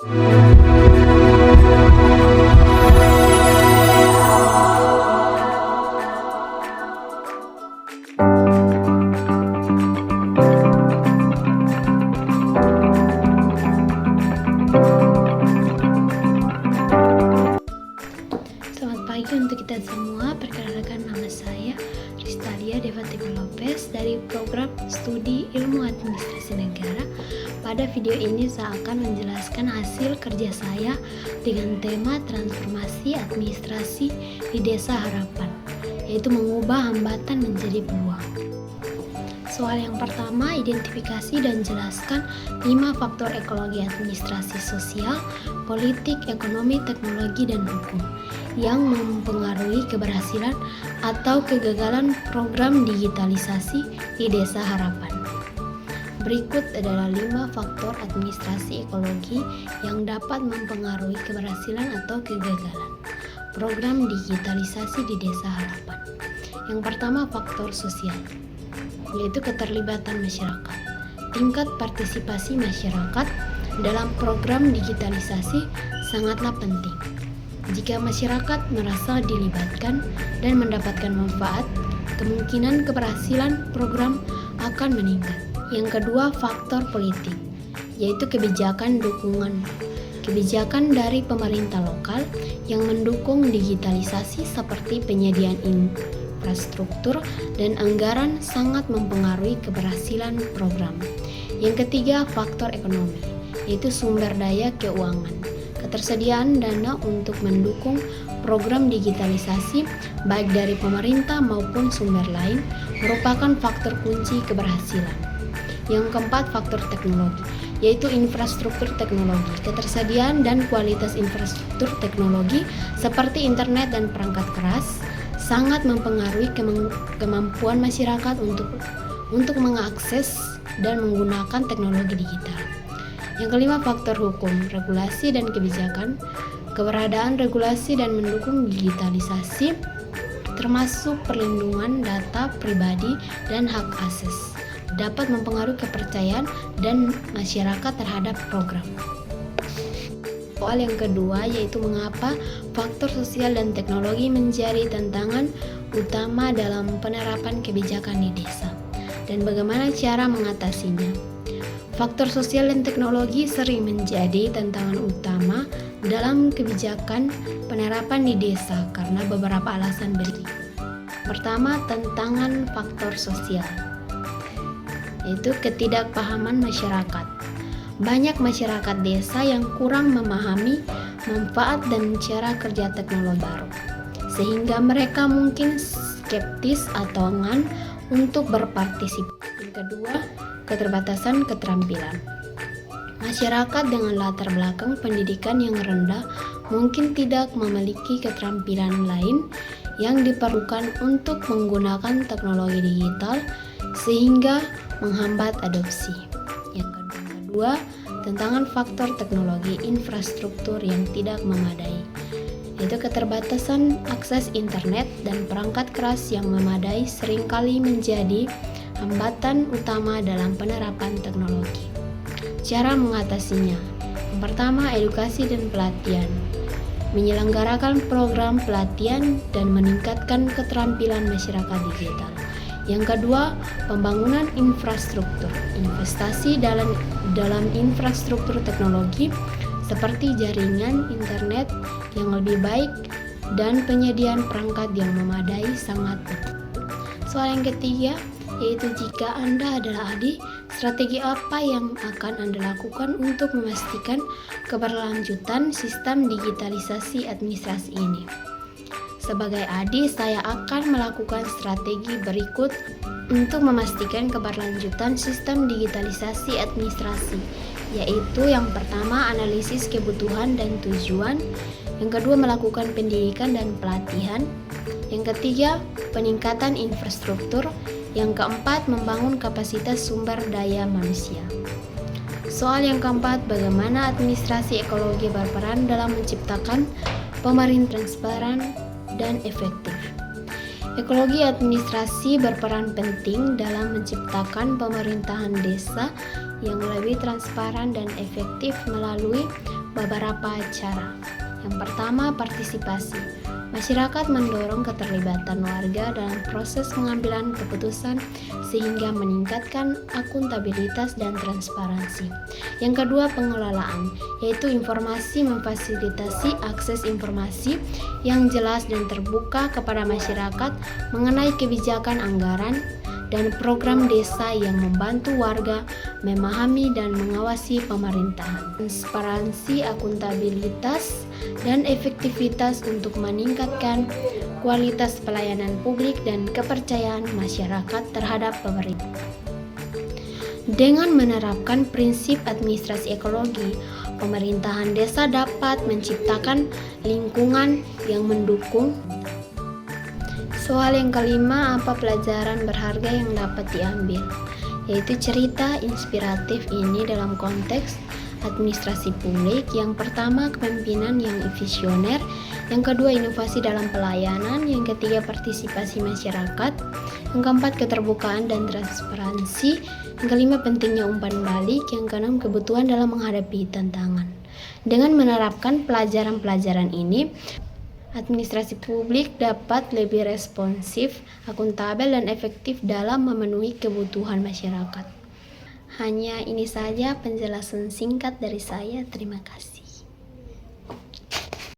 Selamat pagi untuk kita semua. Perkenalkan, nama saya Ristalia Devativa Lopez dari program studi Ilmu Administrasi Negara. Pada video ini saya akan menjelaskan hasil kerja saya dengan tema transformasi administrasi di Desa Harapan, yaitu mengubah hambatan menjadi peluang. Soal yang pertama, identifikasi dan jelaskan 5 faktor ekologi administrasi sosial, politik, ekonomi, teknologi, dan hukum yang mempengaruhi keberhasilan atau kegagalan program digitalisasi di Desa Harapan. Berikut adalah 5 faktor administrasi ekologi yang dapat mempengaruhi keberhasilan atau kegagalan program digitalisasi di Desa Harapan. Yang pertama, faktor sosial, yaitu keterlibatan masyarakat. Tingkat partisipasi masyarakat dalam program digitalisasi sangatlah penting. Jika masyarakat merasa dilibatkan dan mendapatkan manfaat, kemungkinan keberhasilan program akan meningkat. Yang kedua, faktor politik, yaitu kebijakan dukungan. Kebijakan dari pemerintah lokal yang mendukung digitalisasi seperti penyediaan infrastruktur dan anggaran sangat mempengaruhi keberhasilan program. Yang ketiga, faktor ekonomi, yaitu sumber daya keuangan. Ketersediaan dana untuk mendukung program digitalisasi baik dari pemerintah maupun sumber lain merupakan faktor kunci keberhasilan. Yang keempat, faktor teknologi, yaitu infrastruktur teknologi. Ketersediaan dan kualitas infrastruktur teknologi seperti internet dan perangkat keras sangat mempengaruhi kemampuan masyarakat untuk mengakses dan menggunakan teknologi digital. Yang kelima, faktor hukum, regulasi dan kebijakan. Keberadaan regulasi dan mendukung digitalisasi termasuk perlindungan data pribadi dan hak akses dapat mempengaruhi kepercayaan dan masyarakat terhadap program. Soal yang kedua, yaitu mengapa faktor sosial dan teknologi menjadi tantangan utama dalam penerapan kebijakan di desa dan bagaimana cara mengatasinya. Faktor sosial dan teknologi sering menjadi tantangan utama dalam kebijakan penerapan di desa karena beberapa alasan berikut. Pertama, tantangan faktor sosial, yaitu ketidakpahaman masyarakat. Banyak masyarakat desa yang kurang memahami manfaat dan cara kerja teknologi baru, sehingga mereka mungkin skeptis atau enggan untuk berpartisipasi. Yang kedua, keterbatasan keterampilan. Masyarakat dengan latar belakang pendidikan yang rendah mungkin tidak memiliki keterampilan lain yang diperlukan untuk menggunakan teknologi digital sehingga menghambat adopsi. Yang kedua, tantangan faktor teknologi infrastruktur yang tidak memadai, yaitu keterbatasan akses internet dan perangkat keras yang memadai seringkali menjadi hambatan utama dalam penerapan teknologi. Cara mengatasinya. Yang pertama, edukasi dan pelatihan. Menyelenggarakan program pelatihan dan meningkatkan keterampilan masyarakat digital. Yang kedua, pembangunan infrastruktur. Investasi dalam infrastruktur teknologi seperti jaringan internet yang lebih baik dan penyediaan perangkat yang memadai sangat penting. Soal yang ketiga, yaitu jika Anda adalah ADI, strategi apa yang akan Anda lakukan untuk memastikan keberlanjutan sistem digitalisasi administrasi ini? Sebagai ADI, saya akan melakukan strategi berikut untuk memastikan keberlanjutan sistem digitalisasi administrasi, yaitu yang pertama, analisis kebutuhan dan tujuan. Yang kedua, melakukan pendidikan dan pelatihan. Yang ketiga, peningkatan infrastruktur. Yang keempat, membangun kapasitas sumber daya manusia. Soal yang keempat, bagaimana administrasi ekologi berperan dalam menciptakan pemerintahan transparan dan efektif. Ekologi administrasi berperan penting dalam menciptakan pemerintahan desa yang lebih transparan dan efektif melalui beberapa cara. Yang pertama, partisipasi. Masyarakat mendorong keterlibatan warga dalam proses pengambilan keputusan sehingga meningkatkan akuntabilitas dan transparansi. Yang kedua, pengelolaan, yaitu informasi memfasilitasi akses informasi yang jelas dan terbuka kepada masyarakat mengenai kebijakan anggaran dan program desa yang membantu warga memahami dan mengawasi pemerintahan. Transparansi, akuntabilitas, dan efektivitas untuk meningkatkan kualitas pelayanan publik dan kepercayaan masyarakat terhadap pemerintah. Dengan menerapkan prinsip administrasi ekologi, pemerintahan desa dapat menciptakan lingkungan yang mendukung. Soal yang kelima, apa pelajaran berharga yang dapat diambil? Yaitu cerita inspiratif ini dalam konteks administrasi publik. Yang pertama, kepemimpinan yang visioner. Yang kedua, inovasi dalam pelayanan. Yang ketiga, partisipasi masyarakat. Yang keempat, keterbukaan dan transparansi. Yang kelima, pentingnya umpan balik. Yang keenam, kebutuhan dalam menghadapi tantangan. Dengan menerapkan pelajaran-pelajaran ini, administrasi publik dapat lebih responsif, akuntabel, dan efektif dalam memenuhi kebutuhan masyarakat. Hanya ini saja penjelasan singkat dari saya. Terima kasih.